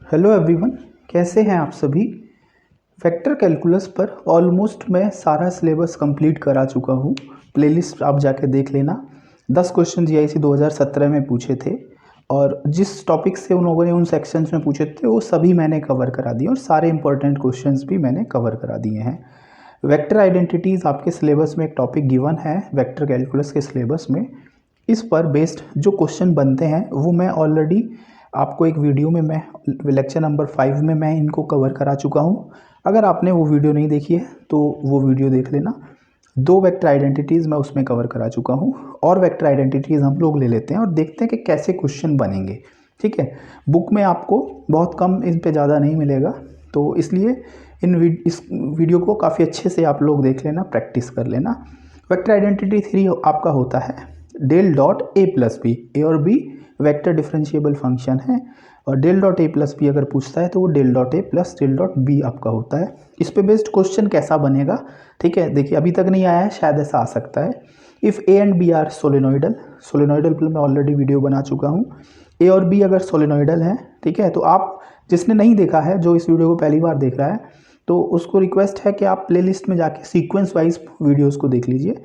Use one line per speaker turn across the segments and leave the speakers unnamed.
Hello everyone, कैसे हैं आप सभी। वेक्टर कैलकुलस पर ऑलमोस्ट मैं सारा सिलेबस कंप्लीट करा चुका हूँ। प्लेलिस्ट आप जाके देख लेना। 10 क्वेश्चन GIC 2017 में पूछे थे और जिस टॉपिक से उन लोगों ने उन सेक्शंस में पूछे थे वो सभी मैंने कवर करा दिए और सारे इंपॉर्टेंट क्वेश्चंस भी मैंने कवर करा दिए हैं। वेक्टर आइडेंटिटीज़ आपके सिलेबस में एक टॉपिक गिवन है वेक्टर कैलकुलस के सिलेबस में। इस पर बेस्ड जो क्वेश्चन बनते हैं वो मैं ऑलरेडी आपको एक वीडियो में मैं लेक्चर नंबर 5 में मैं इनको कवर करा चुका हूँ। अगर आपने वो वीडियो नहीं देखी है तो वो वीडियो देख लेना। 2 वेक्टर आइडेंटिटीज़ मैं उसमें कवर करा चुका हूँ और वेक्टर आइडेंटिटीज़ हम लोग ले लेते हैं और देखते हैं कि कैसे क्वेश्चन बनेंगे। ठीक है, बुक में आपको बहुत कम इन पे ज़्यादा नहीं मिलेगा, तो इसलिए इस वीडियो को काफ़ी अच्छे से आप लोग देख लेना, प्रैक्टिस कर लेना। वेक्टर आइडेंटिटी 3 आपका होता है del dot A plus b. A और बी वेक्टर डिफरेंशिएबल फंक्शन है और डेल डॉट ए प्लस बी अगर पूछता है तो वो डेल डॉट ए प्लस डेल डॉट बी आपका होता है। इस पे बेस्ड क्वेश्चन कैसा बनेगा, ठीक है, देखिए अभी तक नहीं आया है, शायद ऐसा आ सकता है। If A and B are solenoidal, solenoidal पर मैं ऑलरेडी वीडियो बना चुका हूँ। ए और बी अगर सोलेनोइडल है, ठीक है, तो आप जिसने नहीं देखा है, जो इस वीडियो को पहली बार देख रहा है, तो उसको रिक्वेस्ट है कि आप प्लेलिस्ट में जाके सीक्वेंस वाइज वीडियोज़ को देख लीजिए।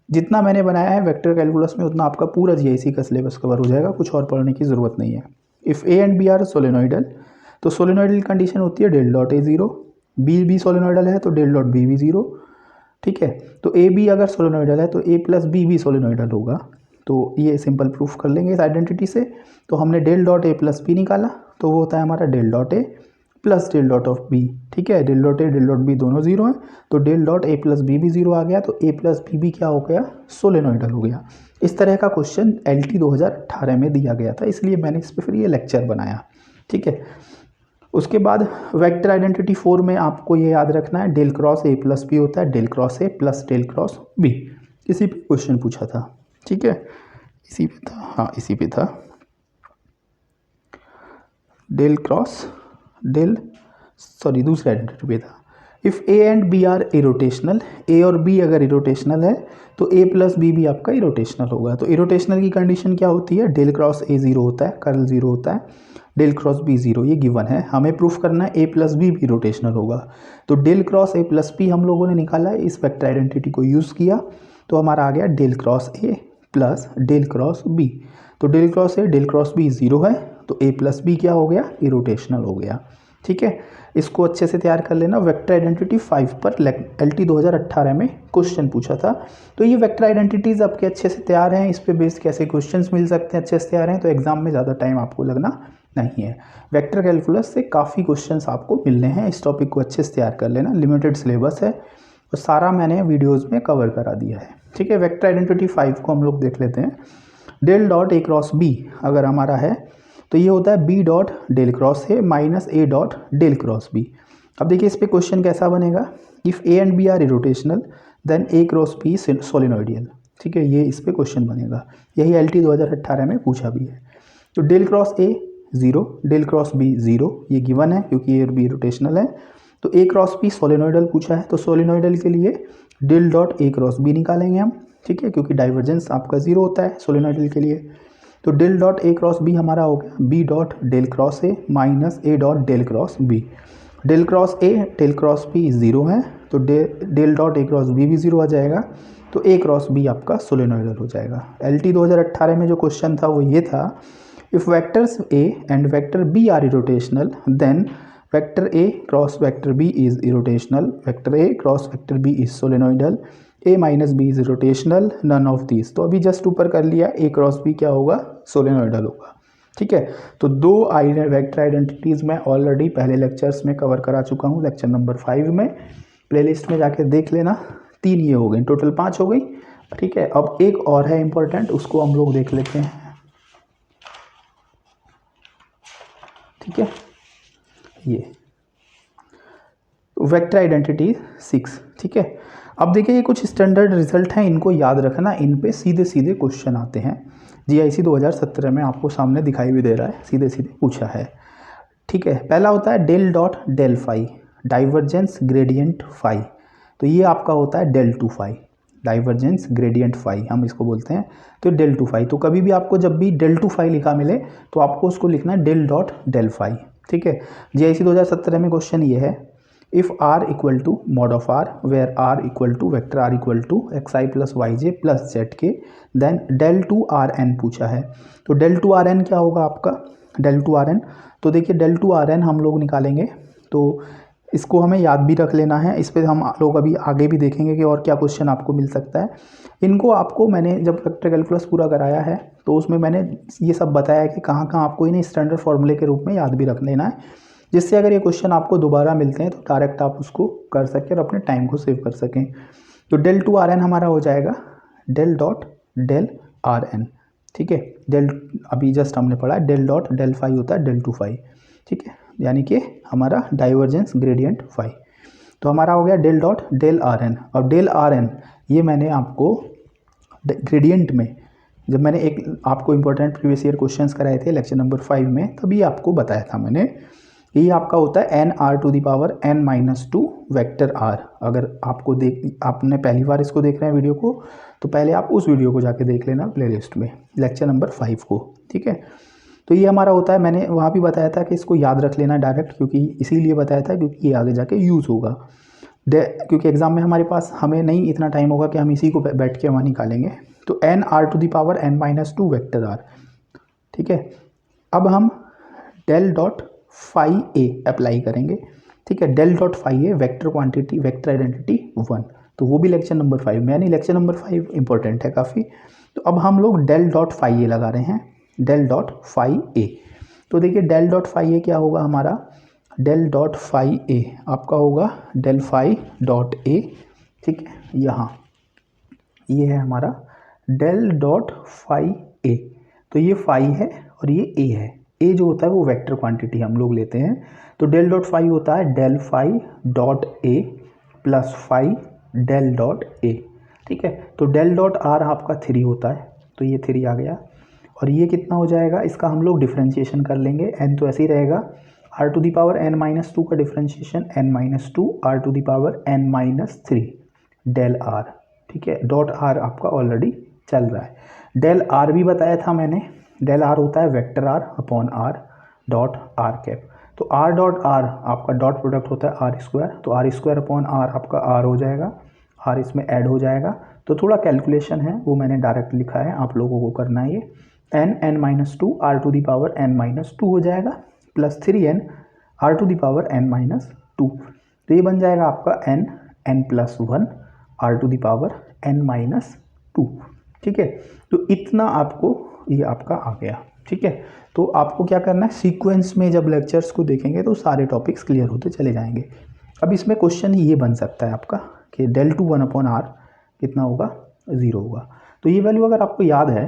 जितना मैंने बनाया है वेक्टर कैलकुलस में उतना आपका पूरा GIC का सिलेबस कवर हो जाएगा, कुछ और पढ़ने की ज़रूरत नहीं है। If A and B are solenoidal, तो सोलेनोइडल कंडीशन होती है del dot A zero. B भी सोलेनोइडल है तो डेल डॉट बी भी ज़ीरो। ठीक है, तो ए बी अगर सोलेनोइडल है तो ए प्लस बी भी सोलेनोइडल होगा। तो ये सिंपल प्रूफ कर लेंगे इस आइडेंटिटी से। तो हमने डेल डॉट ए प्लस बी निकाला तो वो होता है हमारा del dot A plus del dot of B. ठीक है, del dot A del dot B दोनों जीरो हैं, तो डेल डॉट ए प्लस बी भी जीरो आ गया, तो ए प्लस बी भी क्या हो गया, सोलेनोइडल हो गया। इस तरह का क्वेश्चन LT 2018 में दिया गया था, इसलिए मैंने इस पर फिर ये लेक्चर बनाया। ठीक है, उसके बाद वेक्टर आइडेंटिटी 4 में आपको ये याद रखना है डेल क्रॉस ए प्लस बी होता है डेल क्रॉस ए प्लस डेल क्रॉस बी। इसी पे क्वेश्चन पूछा था। ठीक है, इसी पे था, हाँ इसी पे था, डेल क्रॉस डेल, सॉरी दूसरे आइडेंटिटी पे था। If A and B are irrotational, a और बी अगर इरोटेशनल है तो ए प्लस बी भी आपका इरोटेशनल होगा। तो इरोटेशनल की कंडीशन क्या होती है, डेल क्रॉस ए ज़ीरो होता है, कर्ल ज़ीरो होता है, डेल क्रॉस बी ज़ीरो, ये गिवन है। हमें प्रूफ करना है ए प्लस बी भी इरोटेशनल होगा। तो डेल क्रॉस ए प्लस बी हम लोगों ने निकाला है, इस वेक्टर आइडेंटिटी को यूज़ किया तो हमारा आ गया डेल क्रॉस ए प्लस डेल क्रॉस बी। तो डेल क्रॉस ए डेल क्रॉस बी ज़ीरो है तो ए प्लस बी क्या हो गया, इरोटेशनल हो गया। ठीक है, इसको अच्छे से तैयार कर लेना। वेक्टर आइडेंटिटी 5 पर LT 2018 में क्वेश्चन पूछा था, तो ये वेक्टर आइडेंटिटीज़ आपके अच्छे से तैयार हैं। इस पे बेस्ड कैसे क्वेश्चंस मिल सकते हैं, अच्छे से तैयार हैं, तो एग्जाम में ज़्यादा टाइम आपको लगना नहीं है। वेक्टर कैलकुलस से काफ़ी क्वेश्चंस आपको मिलने हैं, इस टॉपिक को अच्छे से तैयार कर लेना। लिमिटेड सिलेबस है और सारा मैंने वीडियोज़ में कवर करा दिया है। ठीक है, वेक्टर आइडेंटिटी 5 को हम लोग देख लेते हैं। डेल डॉट ए क्रॉस बी अगर हमारा है तो ये होता है बी डॉट डेल क्रॉस ए माइनस ए डॉट डेल क्रॉस बी। अब देखिए इस पे क्वेश्चन कैसा बनेगा, if A and B are irrotational then a cross b solenoidal. ठीक है, ये इस पे क्वेश्चन बनेगा, यही LT 2018 में पूछा भी है। तो del cross A zero del cross B zero, ये गिवन है क्योंकि ए और बी इरोटेशनल है। तो ए क्रॉस बी सोलिनोइडल पूछा है, तो सोलिनोइडल के लिए डेल डॉट ए क्रॉस बी निकालेंगे हम। ठीक है, क्योंकि डाइवर्जेंस आपका ज़ीरो होता है सोलिनोइडल के लिए। तो डेल डॉट ए क्रॉस बी हमारा हो गया बी डॉट डेल क्रॉस ए माइनस ए dot del cross B. Del cross ए डेल क्रॉस बी ज़ीरो है तो डेल डॉट ए क्रॉस बी भी ज़ीरो आ जाएगा, तो ए क्रॉस बी आपका सोलेनोइडल हो जाएगा। LT 2018 में जो क्वेश्चन था वो ये था, if vectors A and vector B are irrotational then vector A cross vector B is irrotational, vector A cross vector B is solenoidal, A minus B is rotational, none of these. तो अभी just ऊपर कर लिया, ए cross B क्या होगा, solenoidal होगा। ठीक है, तो 2 वेक्टर आइडेंटिटीज़ मैं ऑलरेडी पहले लेक्चर्स में कवर करा चुका हूँ, लेक्चर नंबर 5 में, प्लेलिस्ट में जाके देख लेना। 3 ये हो गई, टोटल 5 हो गई। ठीक है, अब एक और है इंपॉर्टेंट, उसको हम लोग देख लेते हैं। ठीक है, ये वेक्टर आइडेंटिटी 6। ठीक है, अब देखिए ये कुछ स्टैंडर्ड रिजल्ट हैं, इनको याद रखना, इन पे सीधे सीधे क्वेश्चन आते हैं। GIC 2017 में आपको सामने दिखाई भी दे रहा है, सीधे सीधे पूछा है। ठीक है, पहला होता है del dot del phi, divergence gradient phi. तो ये आपका होता है del two phi, divergence gradient phi हम इसको बोलते हैं। तो डेल टू फाई, तो कभी भी आपको जब भी डेल टू फाई लिखा मिले तो आपको उसको लिखना है डेल डॉट डेल फाई। ठीक है। GIC 2017 में क्वेश्चन ये है, if R equal to mod of R where R equal to vector R equal to XI plus YJ plus ZK then del two RN पूछा है। तो del टू RN क्या होगा आपका, del टू RN, तो देखिए del टू RN हम लोग निकालेंगे, तो इसको हमें याद भी रख लेना है। इस पर हम लोग अभी आगे भी देखेंगे कि और क्या क्वेश्चन आपको मिल सकता है। इनको आपको मैंने जब वेक्टर कैलकुलस पूरा कराया है तो उसमें मैंने ये सब बताया कि कहाँ कहाँ आपको इन्हें स्टैंडर्ड फॉर्मूले के रूप में याद भी रख लेना है, जिससे अगर ये क्वेश्चन आपको दोबारा मिलते हैं तो डायरेक्ट आप उसको कर सकें और अपने टाइम को सेव कर सकें। तो del टू RN हमारा हो जाएगा del डॉट del RN, ठीक है। del अभी जस्ट हमने पढ़ा del डॉट del फाई होता है del टू फाई, ठीक है, यानी कि हमारा डाइवर्जेंस ग्रेडियंट फाई। तो हमारा हो गया del डॉट del RN। और del RN ये मैंने आपको ग्रेडियंट में जब मैंने एक आपको इंपॉर्टेंट प्रीवियस ईयर क्वेश्चंस कराए थे लेक्चर नंबर 5 में, तभी आपको बताया था मैंने, ये आपका होता है NR to the power N-2 vector R। अगर आपको आपने पहली बार इसको देख रहे हैं वीडियो को, तो पहले आप उस वीडियो को जाके देख लेना प्लेलिस्ट में, लेक्चर नंबर 5 को, ठीक है। तो ये हमारा होता है, मैंने वहाँ भी बताया था कि इसको याद रख लेना डायरेक्ट, क्योंकि इसीलिए बताया था क्योंकि ये आगे जाके यूज़ होगा। क्योंकि एग्जाम में हमारे पास हमें नहीं इतना टाइम होगा कि हम इसी को बैठ के वहाँ निकालेंगे। तो NR to the power N-2 vector R, ठीक है। अब हम del dot phi A apply करेंगे, ठीक है। del dot phi A vector quantity vector identity 1, तो वो भी लेक्चर नंबर 5 में, यानी लेक्चर नंबर 5 इंपॉर्टेंट है काफ़ी। तो अब हम लोग del डॉट फाई ए लगा रहे हैं, del डॉट फाई ए। तो देखिए del डॉट फाई ए क्या होगा हमारा, del डॉट फाई ए आपका होगा del फाई डॉट ए, ठीक है। यहाँ ये है हमारा del डॉट फाई ए, तो ये फाई है और ये ए है। ए जो होता है वो वेक्टर क्वांटिटी हम लोग लेते हैं, तो del डॉट फाई होता है del phi dot A plus phi del dot A, ठीक है। तो del डॉट आर आपका 3 होता है, तो ये 3 आ गया। और ये कितना हो जाएगा, इसका हम लोग डिफ्रेंशिएशन कर लेंगे, n तो ऐसे ही रहेगा, r to the power n-2 का differentiation n-2 r to the power n-3 del r, ठीक है। डॉट आर आपका ऑलरेडी चल रहा है। del r भी बताया था मैंने, del r होता है vector r upon r dot r cap. तो r डॉट r आपका डॉट प्रोडक्ट होता है r स्क्वायर, तो r स्क्वायर अपॉन r आपका r हो जाएगा, r इसमें ऐड हो जाएगा। तो थोड़ा कैलकुलेशन है वो मैंने डायरेक्ट लिखा है, आप लोगों को करना है ये n-2 r to the power n-2 हो जाएगा plus 3n r to the power n-2, तो ये बन जाएगा आपका n+1 r to the power n-2, ठीक है। तो इतना आपको ये आपका आ गया, ठीक है। तो आपको क्या करना है, सीक्वेंस में जब लेक्चर्स को देखेंगे तो सारे टॉपिक्स क्लियर होते चले जाएंगे। अब इसमें क्वेश्चन ये बन सकता है आपका कि del टू 1 अपॉन r कितना होगा, 0 होगा। तो ये वैल्यू अगर आपको याद है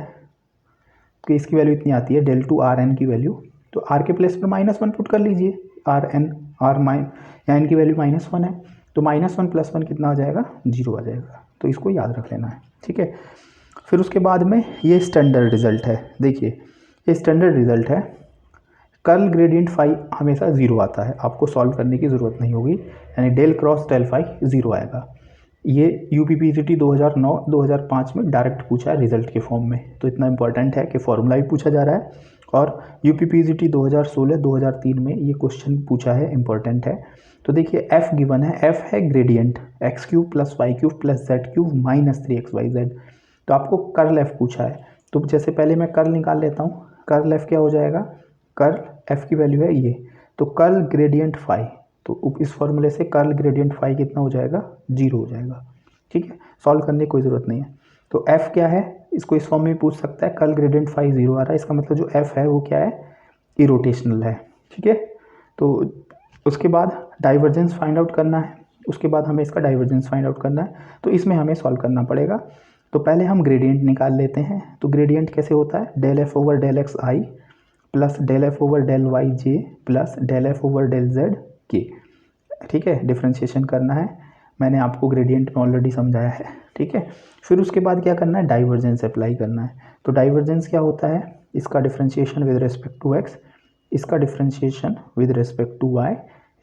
कि इसकी वैल्यू इतनी आती है del टू RN की वैल्यू, तो r के प्लेस पर -1 पुट कर लीजिए, यहाँ n की वैल्यू -1 है, तो -1 + 1 कितना आ जाएगा, 0 आ जाएगा। तो इसको याद रख लेना है, ठीक है। फिर उसके बाद में ये स्टैंडर्ड रिजल्ट है, देखिए ये स्टैंडर्ड रिजल्ट है, कर्ल ग्रेडियंट फाई हमेशा 0 आता है, आपको सॉल्व करने की ज़रूरत नहीं होगी, यानी del क्रॉस del फाई 0 आएगा। ये UPPGT 2009-2005 में डायरेक्ट पूछा है रिजल्ट के फॉर्म में, तो इतना इंपॉर्टेंट है कि फॉर्मूला भी पूछा जा रहा है। और UPPGT 2016-2003 में ये क्वेश्चन पूछा है, इंपॉर्टेंट है। तो देखिए f गिवन है, f है gradient x³ + y³ + z³ - 3xyz, तो आपको कर्ल f पूछा है। तो जैसे पहले मैं कर्ल निकाल लेता हूँ, कर्ल f क्या हो जाएगा, कर्ल f की वैल्यू है ये, तो कर्ल ग्रेडियंट फाई, तो इस फॉर्मूले से कर्ल ग्रेडियंट फाई कितना हो जाएगा, 0 हो जाएगा, ठीक है। सॉल्व करने की कोई ज़रूरत नहीं है। तो f क्या है, इसको इस फॉर्म में भी पूछ सकता है, कर्ल ग्रेडियंट फाई 0 आ रहा है, इसका मतलब जो f है वो क्या है, इरोटेशनल है, ठीक है। तो उसके बाद डाइवर्जेंस फाइंड आउट करना है, उसके बाद हमें इसका डाइवर्जेंस फाइंड आउट करना है, तो इसमें हमें सॉल्व करना पड़ेगा। तो पहले हम ग्रेडियंट निकाल लेते हैं। तो ग्रेडियंट कैसे होता है, del f over del xi plus del f over del yj plus del f over del zk, ठीक है। डिफ्रेंशिएशन करना है, मैंने आपको ग्रेडियंट में ऑलरेडी समझाया है, ठीक है। फिर उसके बाद क्या करना है, डाइवर्जेंस अप्लाई करना है। तो डाइवर्जेंस क्या होता है, इसका differentiation with respect to x, इसका differentiation with respect to y,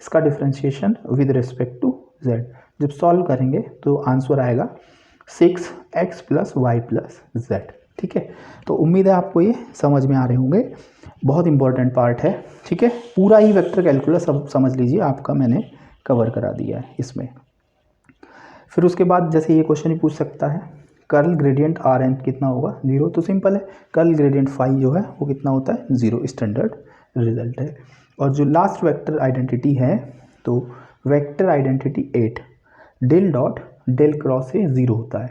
इसका differentiation with respect to z। जब सॉल्व करेंगे तो आंसर आएगा 6x + y + z, ठीक है, तो उम्मीद है आपको ये समझ में आ रहे होंगे, बहुत इंपॉर्टेंट पार्ट है। ठीक है, पूरा ही वेक्टर कैलकुलस सब समझ लीजिए, आपका मैंने कवर करा दिया है इसमें। फिर उसके बाद जैसे ये क्वेश्चन ही पूछ सकता है, कर्ल ग्रेडियंट आर एन कितना होगा, 0। तो सिंपल है, कर्ल ग्रेडियंट फाई जो है वो कितना होता है, 0, स्टैंडर्ड रिजल्ट है। और जो लास्ट वेक्टर आइडेंटिटी है, तो vector identity 8 del dot del cross A 0 होता है,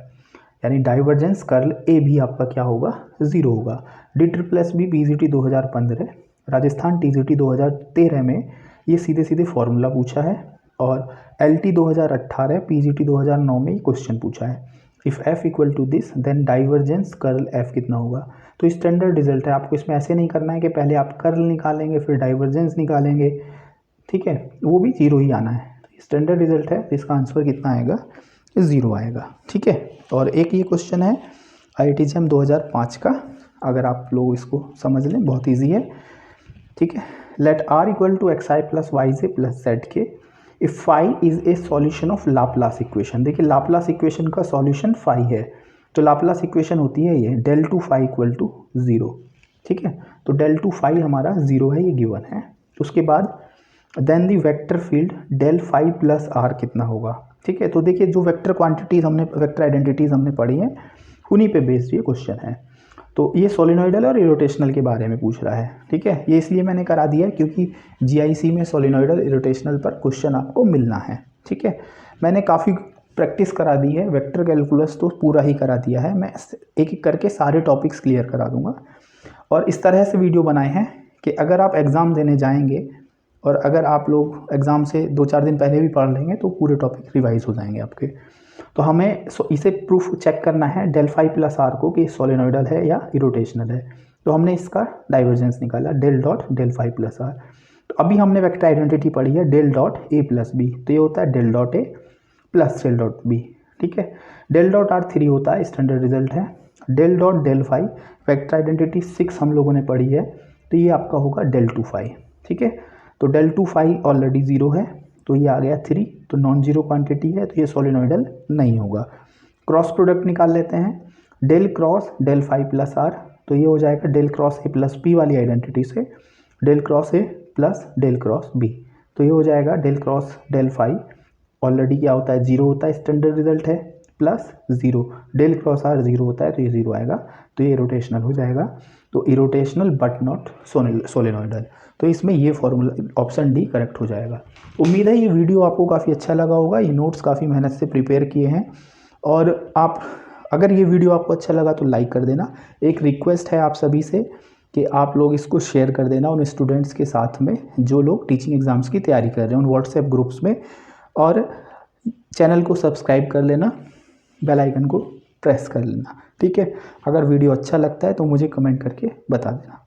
यानी डाइवर्जेंस कर्ल ए भी आपका क्या होगा, 0 होगा। D++B PGT 2015, राजस्थान TGT 2013 में ये सीधे सीधे फॉर्मूला पूछा है, और LT 2018 PGT 2009 में ये क्वेश्चन पूछा है। If f equal to this then divergence curl f कितना होगा। तो स्टैंडर्ड रिजल्ट है, आपको इसमें ऐसे नहीं करना है कि पहले आप कर्ल निकालेंगे फिर डाइवर्जेंस निकालेंगे, ठीक है, वो भी 0 ही आना है। स्टैंडर्ड रिजल्ट है, इसका आंसर कितना आएगा, 0 आएगा। ठीक है, और एक ये क्वेश्चन है IIT-JAM 2005 का, अगर आप लोग इसको समझ लें बहुत ईजी है। ठीक है, let r equal to xi plus yj plus zk if phi is a solution of Laplace equation. देखिए लाप्लास इक्वेशन का सॉल्यूशन फाई है, तो लाप्लास इक्वेशन होती है ये del two phi equal to 0। ठीक है, तो del टू फाई हमारा 0 है, ये गिवन है। उसके बाद then the vector field del phi plus r कितना होगा। ठीक है, तो देखिए जो वेक्टर क्वांटिटीज हमने, वेक्टर आइडेंटिटीज हमने पढ़ी हैं, उन्हीं पे बेस्ड ये क्वेश्चन है। तो ये सोलिनॉइडल और इरोटेशनल के बारे में पूछ रहा है। ठीक है, ये इसलिए मैंने करा दिया है क्योंकि GIC में सोलिनॉइडल इरोटेशनल पर क्वेश्चन आपको मिलना है। ठीक है, मैंने काफ़ी प्रैक्टिस करा दी है, वेक्टर कैलकुलस तो पूरा ही करा दिया है, मैं एक एक करके सारे टॉपिक्स क्लियर करा दूंगा। और इस तरह से वीडियो बनाए हैं कि अगर आप एग्ज़ाम देने जाएंगे और अगर आप लोग एग्ज़ाम से 2-4 दिन पहले भी पढ़ लेंगे तो पूरे टॉपिक रिवाइज हो जाएंगे आपके। तो हमें इसे प्रूफ चेक करना है del फाई प्लस आर को कि सोलिनॉइडल है या इरोटेशनल है। तो हमने इसका डाइवर्जेंस निकाला del dot del phi plus R. तो अभी हमने वेक्टर आइडेंटिटी पढ़ी है del डॉट ए प्लस बी, तो ये होता है del डॉट ए प्लस del डॉट बी। ठीक है, del डॉट आर 3 होता है, स्टैंडर्ड रिजल्ट है। del dot del phi vector identity 6 हम लोगों ने पढ़ी है, तो ये आपका होगा del टू फाई। ठीक है, तो del टू फाई ऑलरेडी 0 है, तो ये आ गया 3, तो नॉन जीरो क्वांटिटी है, तो ये सोलिनॉइडल नहीं होगा। क्रॉस प्रोडक्ट निकाल लेते हैं, del cross del phi plus R, तो ये हो जाएगा del क्रॉस ए प्लस बी वाली आइडेंटिटी से del क्रॉस ए प्लस del क्रॉस बी, तो ये हो जाएगा del cross del phi already क्या होता है, 0 होता है, स्टैंडर्ड रिजल्ट है, प्लस 0 del क्रॉस आर 0 होता है, तो ये 0 आएगा, तो ये रोटेशनल हो जाएगा। तो इरोटेशनल बट नॉट सोलिनॉइडल, तो इसमें ये फॉर्मूला ऑप्शन डी करेक्ट हो जाएगा। उम्मीद है ये वीडियो आपको काफ़ी अच्छा लगा होगा, ये नोट्स काफ़ी मेहनत से प्रिपेयर किए हैं, और आप अगर ये वीडियो आपको अच्छा लगा तो लाइक कर देना। एक रिक्वेस्ट है आप सभी से कि आप लोग इसको शेयर कर देना उन स्टूडेंट्स के साथ में जो लोग टीचिंग एग्ज़ाम्स की तैयारी कर रहे हैं, उन व्हाट्सएप ग्रुप्स में, और चैनल को सब्सक्राइब कर लेना, बेल आइकन को प्रेस कर लेना। ठीक है, अगर वीडियो अच्छा लगता है तो मुझे कमेंट करके बता देना।